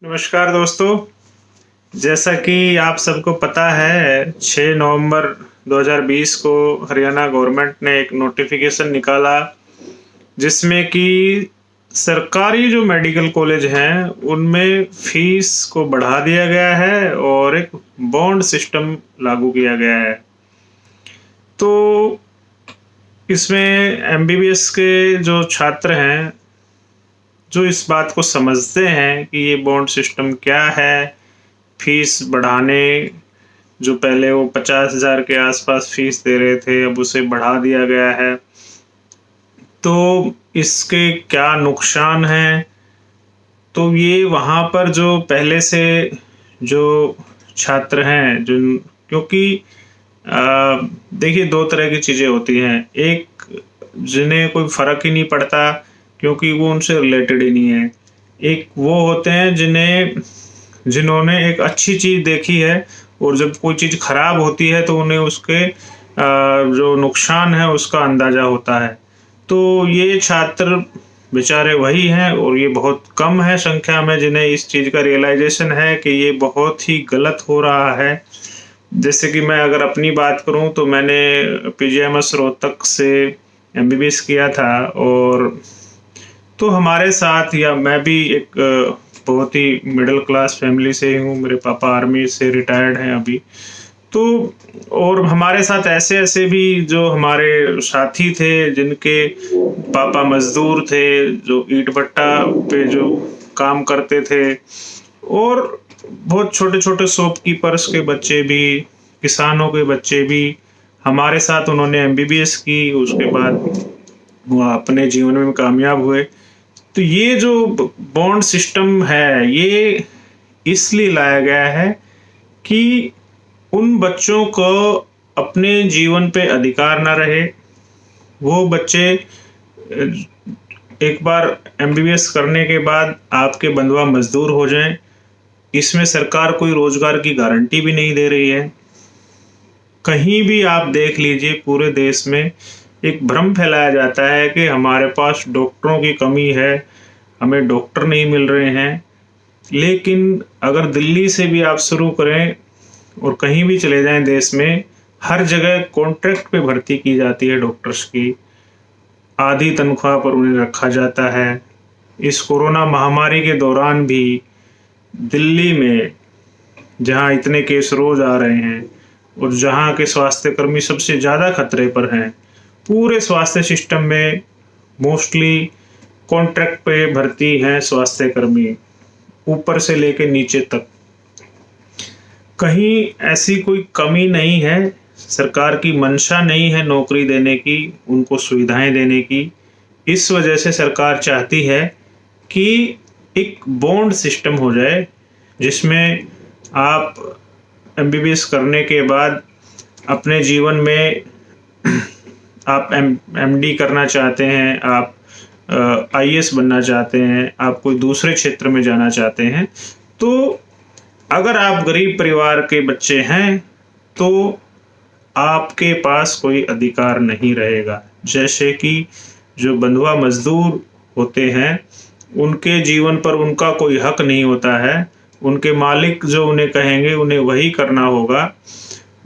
नमस्कार दोस्तों। जैसा कि आप सबको पता है 6 नवंबर 2020 को हरियाणा गवर्नमेंट ने एक नोटिफिकेशन निकाला जिसमें कि सरकारी जो मेडिकल कॉलेज हैं उनमें फीस को बढ़ा दिया गया है और एक बॉन्ड सिस्टम लागू किया गया है। तो इसमें एमबीबीएस के जो छात्र हैं जो इस बात को समझते हैं कि ये बॉन्ड सिस्टम क्या है, फीस बढ़ाने जो पहले वो 50,000 के आसपास फीस दे रहे थे अब उसे बढ़ा दिया गया है, तो इसके क्या नुकसान हैं। तो ये वहाँ पर जो पहले से जो छात्र हैं जो क्योंकि देखिए 2 तरह की चीज़ें होती हैं। एक जिन्हें कोई फ़र्क ही नहीं पड़ता क्योंकि वो उनसे रिलेटेड ही नहीं है। एक वो होते हैं जिन्होंने एक अच्छी चीज़ देखी है और जब कोई चीज़ खराब होती है तो उन्हें उसके जो नुकसान है उसका अंदाज़ा होता है। तो ये छात्र बेचारे वही हैं और ये बहुत कम है संख्या में जिन्हें इस चीज़ का रियलाइजेशन है कि ये बहुत ही गलत हो रहा है। जैसे कि मैं अगर अपनी बात करूं तो मैंने पीजीआईएमएस रोहतक से एमबीबीएस किया था और तो हमारे साथ या मैं भी एक बहुत ही मिडिल क्लास फैमिली से हूँ। मेरे पापा आर्मी से रिटायर्ड हैं अभी। तो और हमारे साथ ऐसे भी जो हमारे साथी थे जिनके पापा मजदूर थे, जो ईंट भट्टा पे जो काम करते थे और बहुत छोटे छोटे शॉपकीपर्स के बच्चे भी, किसानों के बच्चे भी हमारे साथ उन्होंने एमबीबीएस की। उसके बाद वो अपने जीवन में कामयाब हुए। तो ये जो बॉन्ड सिस्टम है ये इसलिए लाया गया है कि उन बच्चों को अपने जीवन पे अधिकार ना रहे। वो बच्चे एक बार एमबीबीएस करने के बाद आपके बंधुआ मजदूर हो जाएं, इसमें सरकार कोई रोजगार की गारंटी भी नहीं दे रही है। कहीं भी आप देख लीजिए पूरे देश में एक भ्रम फैलाया जाता है कि हमारे पास डॉक्टरों की कमी है, हमें डॉक्टर नहीं मिल रहे हैं। लेकिन अगर दिल्ली से भी आप शुरू करें और कहीं भी चले जाएं देश में, हर जगह कॉन्ट्रैक्ट पे भर्ती की जाती है डॉक्टर्स की। आधी तनख्वाह पर उन्हें रखा जाता है। इस कोरोना महामारी के दौरान भी दिल्ली में जहां इतने केस रोज आ रहे हैं और जहां के स्वास्थ्य कर्मी सबसे ज़्यादा खतरे पर हैं, पूरे स्वास्थ्य सिस्टम में मोस्टली कॉन्ट्रैक्ट पे भर्ती हैं स्वास्थ्य कर्मी, ऊपर से लेके नीचे तक। कहीं ऐसी कोई कमी नहीं है, सरकार की मंशा नहीं है नौकरी देने की, उनको सुविधाएं देने की। इस वजह से सरकार चाहती है कि एक बॉन्ड सिस्टम हो जाए जिसमें आप एमबीबीएस करने के बाद अपने जीवन में आप एमडी करना चाहते हैं, आप आईएएस बनना चाहते हैं, आप कोई दूसरे क्षेत्र में जाना चाहते हैं, तो अगर आप गरीब परिवार के बच्चे हैं तो आपके पास कोई अधिकार नहीं रहेगा। जैसे कि जो बंधुआ मजदूर होते हैं उनके जीवन पर उनका कोई हक नहीं होता है। उनके मालिक जो उन्हें कहेंगे उन्हें वही करना होगा।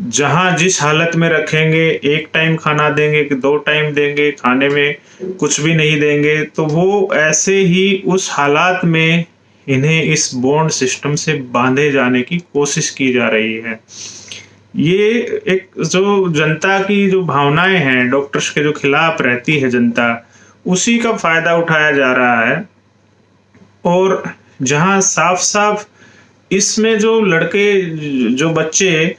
जहाँ जिस हालत में रखेंगे, 1 टाइम खाना देंगे कि 2 टाइम देंगे, खाने में कुछ भी नहीं देंगे, तो वो ऐसे ही उस हालात में इन्हें इस बॉन्ड सिस्टम से बांधे जाने की कोशिश की जा रही है। ये एक जो जनता की जो भावनाएं हैं, डॉक्टर्स के जो खिलाफ रहती है जनता, उसी का फायदा उठाया जा रहा है। और जहां साफ साफ इसमें जो बच्चे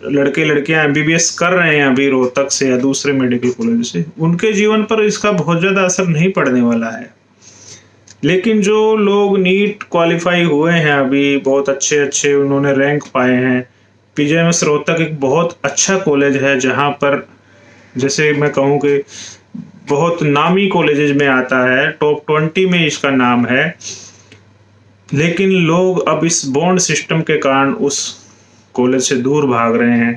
लड़के लड़कियां एमबीबीएस कर रहे हैं अभी रोहतक से या दूसरे मेडिकल कॉलेज से, उनके जीवन पर इसका बहुत ज्यादा असर नहीं पड़ने वाला है। लेकिन जो लोग नीट क्वालिफाई हुए हैं अभी, बहुत अच्छे उन्होंने रैंक पाए हैं। पीजीआईएमएस रोहतक एक बहुत अच्छा कॉलेज है जहां पर जैसे मैं कहूँ कि बहुत नामी कॉलेजेस में आता है, टॉप 20 में इसका नाम है। लेकिन लोग अब इस बॉन्ड सिस्टम के कारण उस कॉलेज से दूर भाग रहे हैं।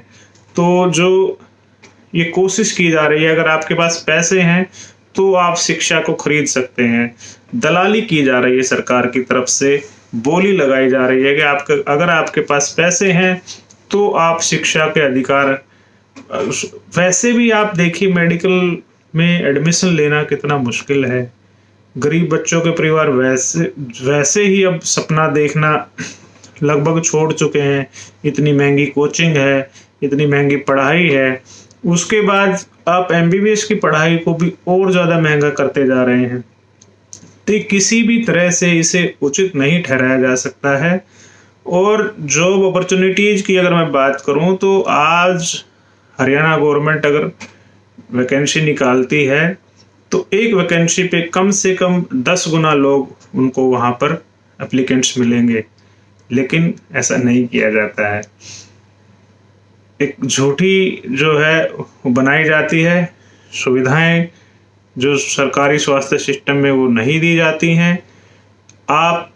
तो जो ये कोशिश की जा रही है, अगर आपके पास पैसे हैं तो आप शिक्षा को खरीद सकते हैं। दलाली की जा रही है सरकार की तरफ से, बोली लगाई जा रही है कि अगर आपके पास पैसे हैं तो आप शिक्षा के अधिकार। वैसे भी आप देखिए मेडिकल में एडमिशन लेना कितना मुश्किल है। गरीब बच्चों के परिवार वैसे वैसे ही अब सपना देखना लगभग छोड़ चुके हैं। इतनी महंगी कोचिंग है, इतनी महंगी पढ़ाई है, उसके बाद आप एमबीबीएस की पढ़ाई को भी और ज़्यादा महंगा करते जा रहे हैं। तो किसी भी तरह से इसे उचित नहीं ठहराया जा सकता है। और जॉब अपॉर्चुनिटीज़ की अगर मैं बात करूं तो आज हरियाणा गवर्नमेंट अगर वैकेंसी निकालती है तो एक वैकेंसी पे कम से कम 10 गुना लोग उनको वहाँ पर एप्लीकेंट्स मिलेंगे, लेकिन ऐसा नहीं किया जाता है। एक झूठी जो है वो बनाई जाती है, सुविधाएं जो सरकारी स्वास्थ्य सिस्टम में वो नहीं दी जाती हैं। आप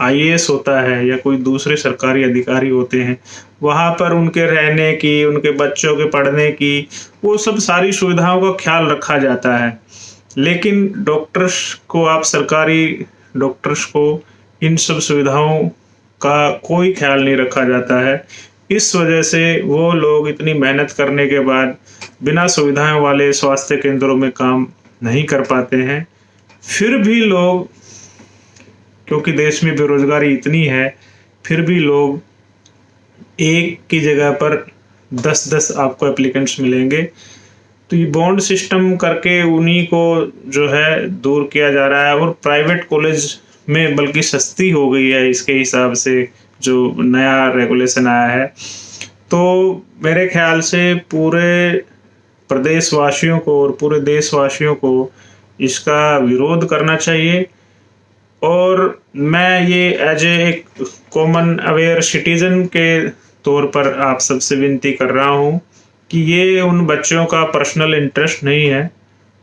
आईएएस होता है या कोई दूसरे सरकारी अधिकारी होते हैं, वहाँ पर उनके रहने की, उनके बच्चों के पढ़ने की, वो सब सारी सुविधाओं का ख्याल रखा जाता है। लेकिन डॉक्टर्स को, आप सरकारी डॉक्टर्स को इन सब सुविधाओं का कोई ख्याल नहीं रखा जाता है। इस वजह से वो लोग इतनी मेहनत करने के बाद बिना सुविधाएं वाले स्वास्थ्य केंद्रों में काम नहीं कर पाते हैं। फिर भी लोग, क्योंकि देश में बेरोजगारी इतनी है, फिर भी लोग एक की जगह पर 10-10 आपको एप्लीकेंट्स मिलेंगे। तो ये बॉन्ड सिस्टम करके उन्हीं को जो है दूर किया जा रहा है। और प्राइवेट कॉलेज में बल्कि सस्ती हो गई है इसके हिसाब से जो नया रेगुलेशन आया है। तो मेरे ख्याल से पूरे प्रदेशवासियों को और पूरे देशवासियों को इसका विरोध करना चाहिए। और मैं ये एज एक कॉमन अवेयर सिटीजन के तौर पर आप सबसे विनती कर रहा हूँ कि ये उन बच्चों का पर्सनल इंटरेस्ट नहीं है,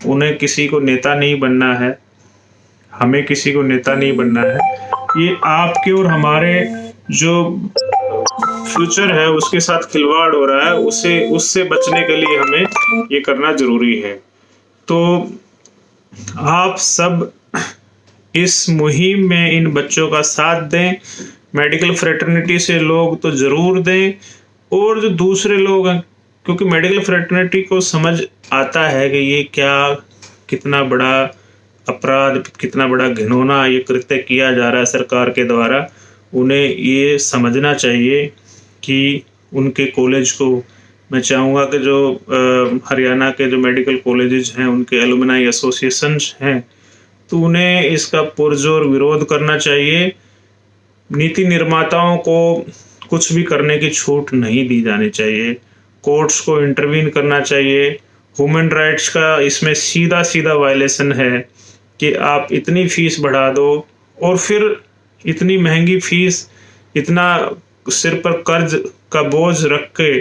उन्हें किसी को नेता नहीं बनना है, हमें किसी को नेता नहीं बनना है। ये आपके और हमारे जो फ्यूचर है उसके साथ खिलवाड़ हो रहा है, उससे बचने के लिए हमें ये करना जरूरी है। तो आप सब इस मुहिम में इन बच्चों का साथ दें। मेडिकल फ्रेटर्निटी से लोग तो ज़रूर दें, और जो दूसरे लोग हैं, क्योंकि मेडिकल फ्रेटर्निटी को समझ आता है कि ये कितना बड़ा अपराध, कितना बड़ा घिनौना ये कृत्य किया जा रहा है सरकार के द्वारा। उन्हें ये समझना चाहिए कि उनके कॉलेज को, मैं चाहूँगा कि जो हरियाणा के जो मेडिकल कॉलेजेस हैं उनके एलुमनाई एसोसिएशंस हैं, तो उन्हें इसका पुरजोर विरोध करना चाहिए। नीति निर्माताओं को कुछ भी करने की छूट नहीं दी जानी चाहिए, कोर्ट्स को इंटरवीन करना चाहिए। ह्यूमन राइट्स का इसमें सीधा सीधा वायलेशन है कि आप इतनी फीस बढ़ा दो और फिर इतनी महंगी फीस, इतना सिर पर कर्ज का बोझ रख के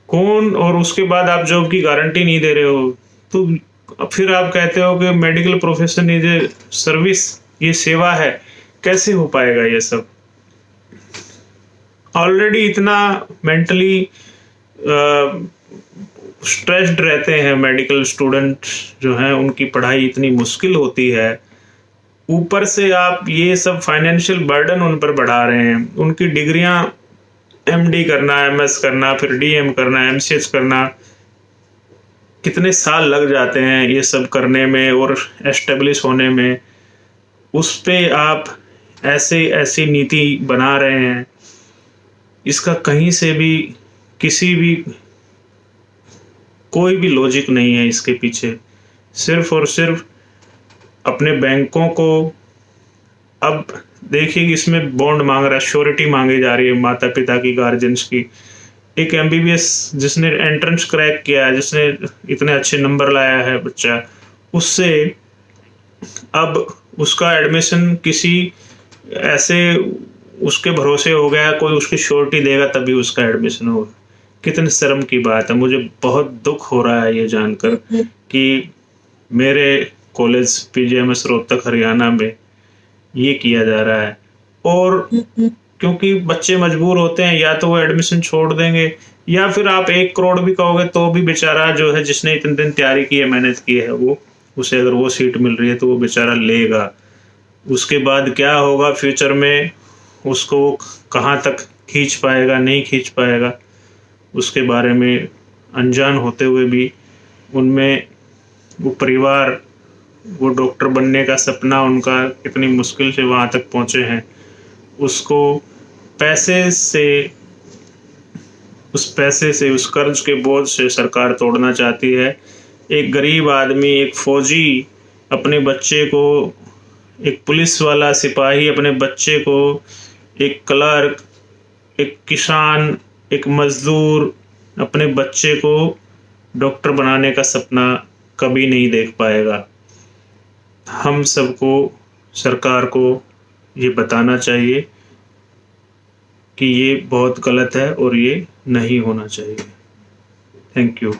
कौन, और उसके बाद आप जॉब की गारंटी नहीं दे रहे हो, तो फिर आप कहते हो कि मेडिकल प्रोफेशन ये सर्विस, ये सेवा है। कैसे हो पाएगा ये सब? ऑलरेडी इतना मेंटली स्ट्रेस्ड रहते हैं मेडिकल स्टूडेंट्स जो हैं, उनकी पढ़ाई इतनी मुश्किल होती है, ऊपर से आप ये सब फाइनेंशियल बर्डन उन पर बढ़ा रहे हैं। उनकी डिग्रियां एमडी करना, एमएस करना, फिर डीएम करना, एमसीएच करना, कितने साल लग जाते हैं ये सब करने में और एस्टेब्लिश होने में। उस पे आप ऐसी नीति बना रहे हैं, इसका कहीं से भी कोई भी लॉजिक नहीं है इसके पीछे। सिर्फ और सिर्फ अपने बैंकों को, अब देखिए इसमें बॉन्ड मांग रहा है, श्योरिटी मांगी जा रही है माता पिता की, गार्जियंस की। एक एमबीबीएस जिसने एंट्रेंस क्रैक किया है, जिसने इतने अच्छे नंबर लाया है बच्चा, उससे अब उसका एडमिशन किसी ऐसे उसके भरोसे हो गया, कोई उसकी श्योरिटी देगा तभी उसका एडमिशन होगा। कितने शर्म की बात है। मुझे बहुत दुख हो रहा है ये जानकर कि मेरे कॉलेज पीजीएमएस रोहतक हरियाणा में ये किया जा रहा है। और क्योंकि बच्चे मजबूर होते हैं, या तो वो एडमिशन छोड़ देंगे या फिर आप 1 करोड़ भी कहोगे तो भी बेचारा जो है, जिसने इतने दिन तैयारी की है, मेहनत की है, वो उसे अगर वो सीट मिल रही है तो वो बेचारा लेगा। उसके बाद क्या होगा फ्यूचर में, उसको वो कहाँ तक खींच पाएगा, नहीं खींच पाएगा, उसके बारे में अनजान होते हुए भी उनमें वो परिवार, वो डॉक्टर बनने का सपना उनका कितनी मुश्किल से वहाँ तक पहुँचे हैं, उसको पैसे से, उस कर्ज के बोझ से सरकार तोड़ना चाहती है। एक गरीब आदमी, एक फौजी अपने बच्चे को, एक पुलिस वाला सिपाही अपने बच्चे को, एक क्लर्क, एक किसान, एक मजदूर अपने बच्चे को डॉक्टर बनाने का सपना कभी नहीं देख पाएगा। हम सबको, सरकार को ये बताना चाहिए कि ये बहुत गलत है और ये नहीं होना चाहिए। Thank you.